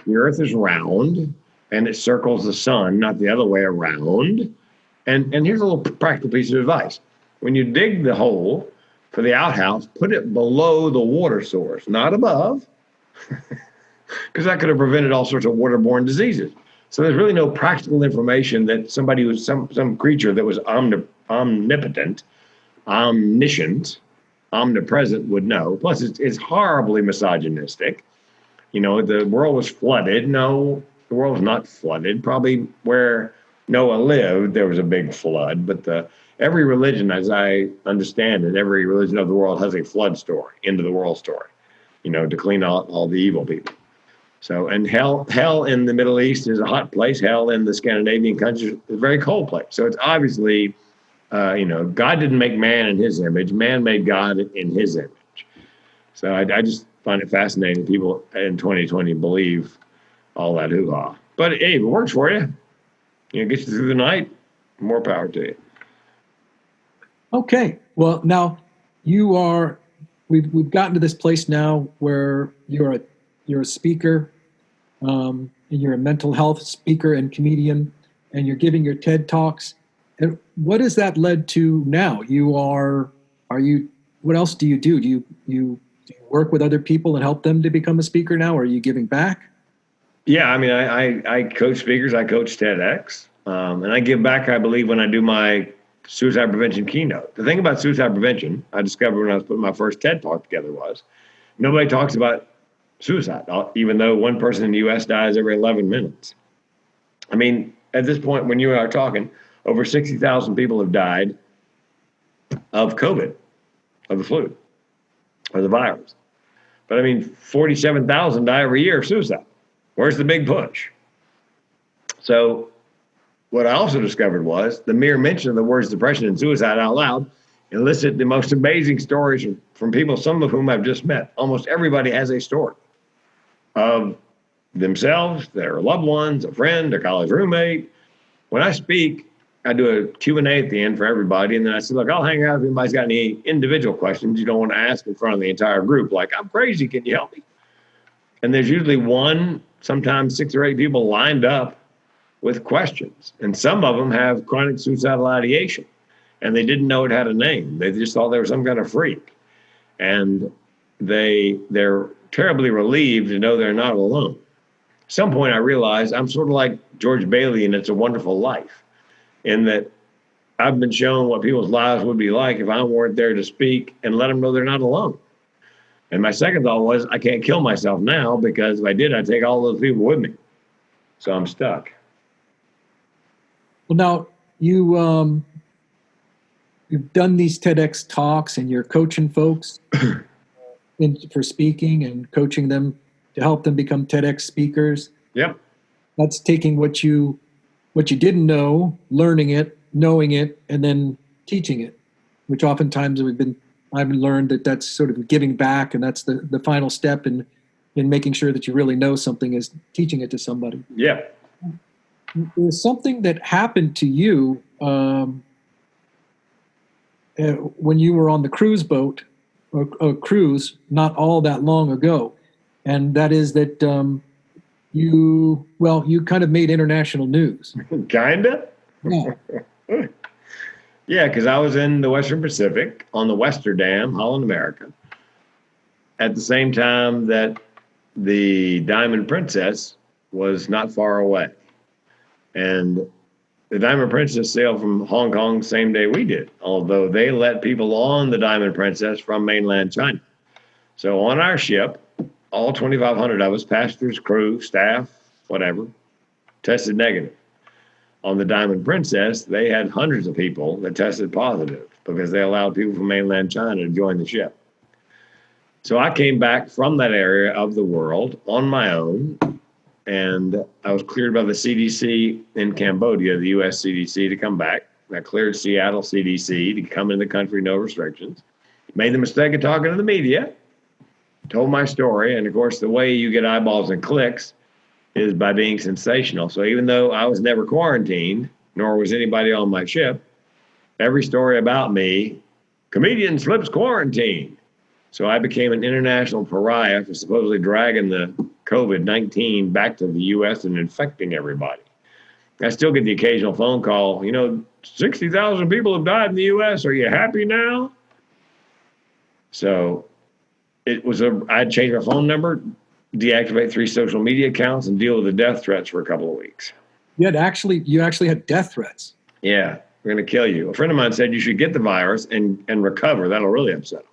the earth is round and it circles the sun, not the other way around"? And here's a little practical piece of advice. When you dig the hole for the outhouse, put it below the water source, not above, because that could have prevented all sorts of waterborne diseases. So there's really no practical information that somebody who's some creature that was omnipotent, omniscient, omnipresent would know. Plus, it's horribly misogynistic. The world was flooded. No, the world was not flooded. Probably where Noah lived, there was a big flood. But every religion, as I understand it, every religion of the world has a flood story, end of the world story, to clean out all the evil people. So, and hell in the Middle East is a hot place. Hell in the Scandinavian countries is a very cold place. So it's obviously, God didn't make man in his image. Man made God in his image. So I just find it fascinating that people in 2020 believe all that hoo-ha. But hey, if it works for you, gets you through the night, more power to you. Okay. Well, now we've gotten to this place now where you're a speaker, and you're a mental health speaker and comedian, and you're giving your TED Talks. And what has that led to now? What else do you do? Do you work with other people and help them to become a speaker now? Or are you giving back? Yeah, I mean, I coach speakers, I coach TEDx, and I give back, I believe, when I do my suicide prevention keynote. The thing about suicide prevention, I discovered when I was putting my first TED Talk together was nobody talks about suicide, even though one person in the U.S. dies every 11 minutes. I mean, at this point, when you and I are talking, over 60,000 people have died of COVID, of the flu, or the virus. But I mean, 47,000 die every year of suicide. Where's the big push? So what I also discovered was the mere mention of the words depression and suicide out loud elicit the most amazing stories from people, some of whom I've just met. Almost everybody has a story of themselves, their loved ones, a friend, a college roommate. When I speak, I do a Q&A at the end for everybody, and then I say, look, I'll hang out if anybody's got any individual questions you don't want to ask in front of the entire group, like, I'm crazy, can you help me? And there's usually one, sometimes 6 or 8 people lined up with questions. And some of them have chronic suicidal ideation, and they didn't know it had a name. They just thought they were some kind of freak. And they're terribly relieved to know they're not alone. At some point, I realized I'm sort of like George Bailey in It's a Wonderful Life, in that I've been shown what people's lives would be like if I weren't there to speak and let them know they're not alone. And my second thought was, I can't kill myself now, because if I did, I'd take all those people with me. So I'm stuck. Well, now you've done these TEDx talks, and you're coaching folks for speaking and coaching them to help them become TEDx speakers. Yep. That's taking what you didn't know, learning it, knowing it, and then teaching it, which oftentimes I've learned that's sort of giving back, and that's the final step in making sure that you really know something is teaching it to somebody. Yeah. There's something that happened to you when you were on the cruise boat, or cruise, not all that long ago, and that is that you kind of made international news. Kinda? Yeah. Yeah, because I was in the Western Pacific on the Westerdam, Holland, America, at the same time that the Diamond Princess was not far away. And the Diamond Princess sailed from Hong Kong the same day we did, although they let people on the Diamond Princess from mainland China. So on our ship, all 2,500 of us, passengers, crew, staff, whatever, tested negative. On the Diamond Princess, they had hundreds of people that tested positive because they allowed people from mainland China to join the ship. So I came back from that area of the world on my own, and I was cleared by the CDC in Cambodia, the US CDC, to come back. I cleared Seattle CDC to come into the country, no restrictions. Made the mistake of talking to the media, told my story, and of course, the way you get eyeballs and clicks is by being sensational. So even though I was never quarantined, nor was anybody on my ship, every story about me, comedian slips quarantine. So I became an international pariah for supposedly dragging the COVID-19 back to the U.S. and infecting everybody. I still get the occasional phone call, 60,000 people have died in the U.S. Are you happy now? So I'd changed my phone number, deactivate 3 social media accounts, and deal with the death threats for a couple of weeks. You actually had death threats. Yeah, we're going to kill you. A friend of mine said you should get the virus and recover. That'll really upset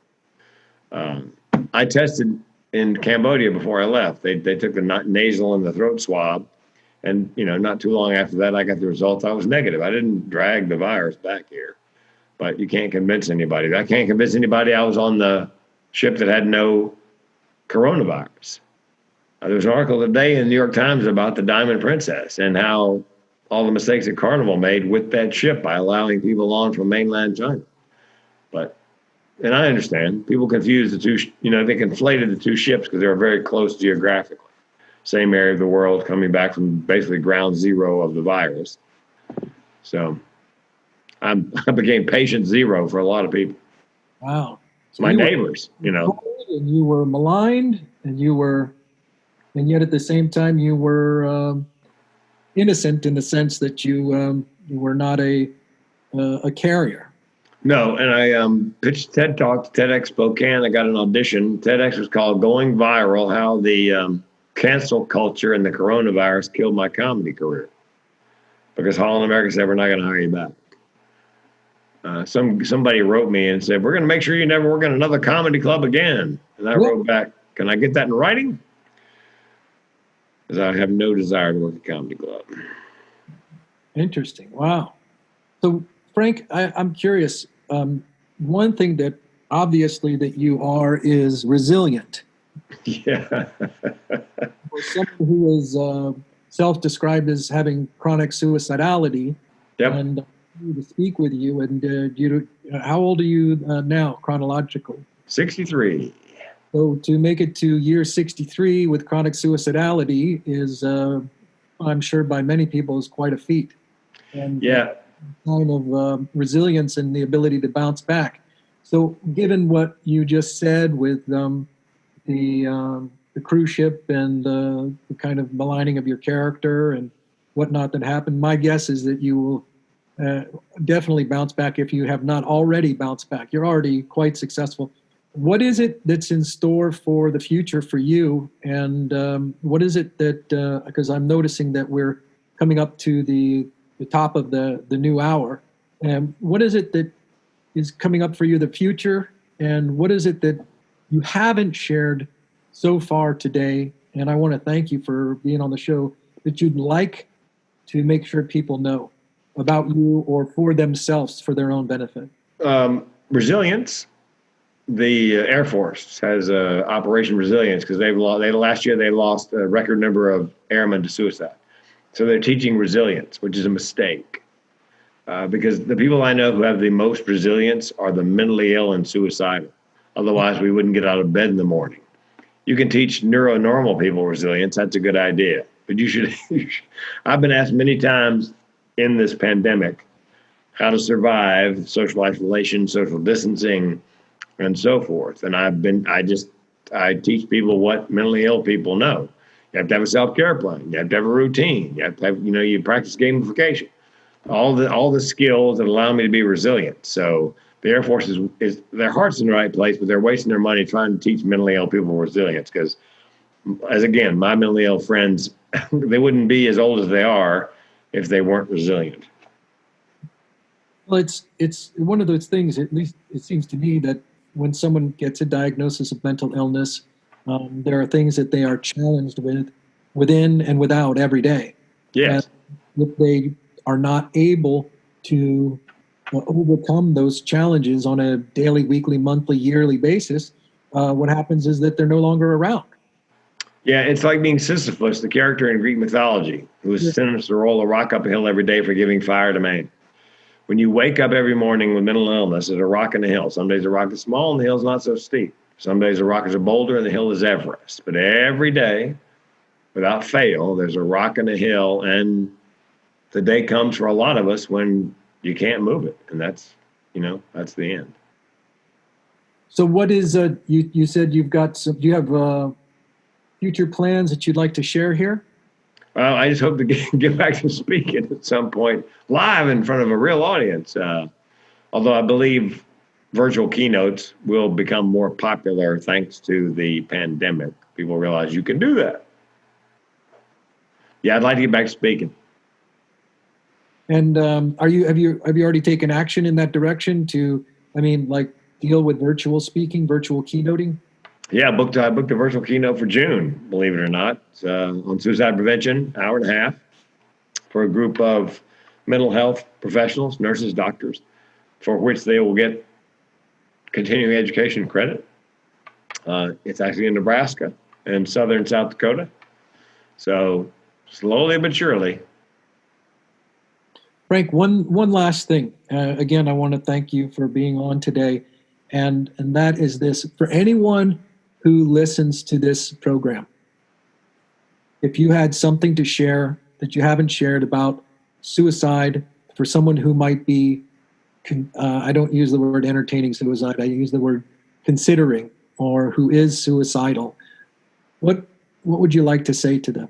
them. I tested in Cambodia before I left. They took the nasal and the throat swab, and not too long after that, I got the results. I was negative. I didn't drag the virus back here, but you can't convince anybody. I can't convince anybody I was on the ship that had no coronavirus. There was an article today in the New York Times about the Diamond Princess and how all the mistakes that Carnival made with that ship by allowing people on from mainland China. And I understand people confuse the two, they conflated the two ships because they were very close geographically. same area of the world, coming back from basically ground zero of the virus. So I became patient zero for a lot of people. Wow. So My neighbors, you know. And you were maligned, and yet at the same time you were innocent in the sense that you were not a carrier. No, and I pitched TED Talk to TEDx Spokane. I got an audition. TEDx was called Going Viral, How the Cancel Culture and the Coronavirus Killed My Comedy Career. Because Holland America said, we're not going to hire you back. Somebody wrote me and said, we're going to make sure you never work in another comedy club again. And I wrote back, can I get that in writing? Because I have no desire to work at a comedy club. Interesting. Wow. So, Frank, I'm curious. One thing that obviously that you are is resilient. Yeah. For someone who is self-described as having chronic suicidality, Yep. and to speak with you, and how old are you now chronologically? 63. So to make it to year 63 with chronic suicidality is, I'm sure by many people, is quite a feat. And Yeah. kind of resilience and the ability to bounce back. So given what you just said with the cruise ship and the kind of maligning of your character and whatnot that happened, my guess is that you will definitely bounce back if you have not already bounced back. You're already quite successful. What is it that's in store for the future for you? And what is it that, because I'm noticing that we're coming up to the top of the new hour. And what is it that is coming up for you, the future? And what is it that you haven't shared so far today? And I want to thank you for being on the show, that you'd like to make sure people know about you or for themselves for their own benefit. Resilience. The Air Force has Operation Resilience because last year they lost a record number of airmen to suicide. So they're teaching resilience, which is a mistake. Because the people I know who have the most resilience are the mentally ill and suicidal. Otherwise, we wouldn't get out of bed in the morning. You can teach neuronormal people resilience. That's a good idea. But you should I've been asked many times in this pandemic how to survive social isolation, social distancing, and so forth. And I teach people what mentally ill people know. You have to have a self-care plan. You have to have a routine. You have to have, you practice gamification. All the skills that allow me to be resilient. So the Air Force is their heart's in the right place, but they're wasting their money trying to teach mentally ill people resilience. Because, again, my mentally ill friends, they wouldn't be as old as they are if they weren't resilient. Well, it's one of those things, at least it seems to me, that when someone gets a diagnosis of mental illness, there are things that they are challenged with within and without every day. Yes. And if they are not able to overcome those challenges on a daily, weekly, monthly, yearly basis, what happens is that they're no longer around. Yeah, it's like being Sisyphus, the character in Greek mythology, who was sentenced to roll a rock up a hill every day for giving fire to man. When you wake up every morning with mental illness, there's a rock in the hill. Some days the rock is small and the hill's not so steep. Some days the rock is a boulder and the hill is Everest. But every day, without fail, there's a rock in the hill, and the day comes for a lot of us when you can't move it. And that's the end. So what is, you said you've got do you have future plans that you'd like to share here? Well, I just hope to get back to speaking at some point live in front of a real audience. Although I believe virtual keynotes will become more popular thanks to the pandemic. People realize you can do that. Yeah, I'd like to get back to speaking. And have you already taken action in that direction to, deal with virtual speaking, virtual keynoting? Yeah, I booked a virtual keynote for June, believe it or not, on suicide prevention, hour and a half, for a group of mental health professionals, nurses, doctors, for which they will get continuing education credit. It's actually in Nebraska and southern South Dakota. So slowly but surely. Frank, one last thing. Again, I want to thank you for being on today. And that is this: for anyone who listens to this program, if you had something to share that you haven't shared about suicide for someone who might be, I don't use the word entertaining suicide, I use the word considering, or who is suicidal, what would you like to say to them?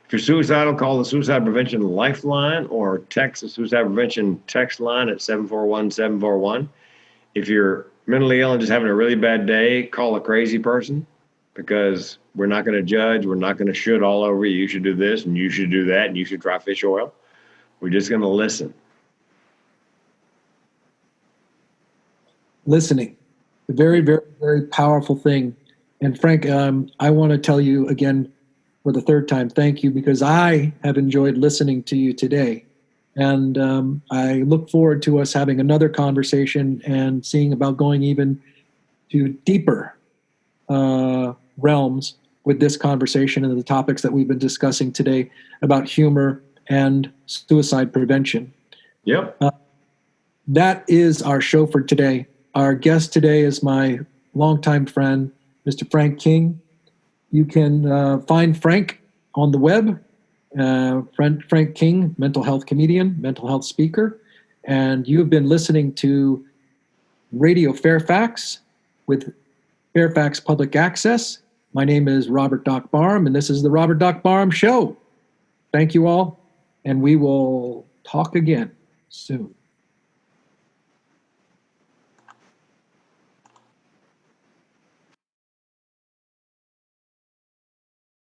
If you're suicidal, call the Suicide Prevention Lifeline or text the Suicide Prevention text line at 741-741. If you're mentally ill and just having a really bad day, call a crazy person, because we're not going to judge. We're not going to should all over you. You should do this and you should do that and you should try fish oil. We're just going to listen. Listening, a very, very, very powerful thing. And Frank, I want to tell you again for the third time, thank you, because I have enjoyed listening to you today. And I look forward to us having another conversation and seeing about going even to deeper realms with this conversation and the topics that we've been discussing today about humor and suicide prevention. Yep. That is our show for today. Our guest today is my longtime friend, Mr. Frank King. You can find Frank on the web, Frank King, mental health comedian, mental health speaker. And you've been listening to Radio Fairfax with Fairfax Public Access. My name is Robert Doc Barham, and this is the Robert Doc Barham Show. Thank you all, and we will talk again soon.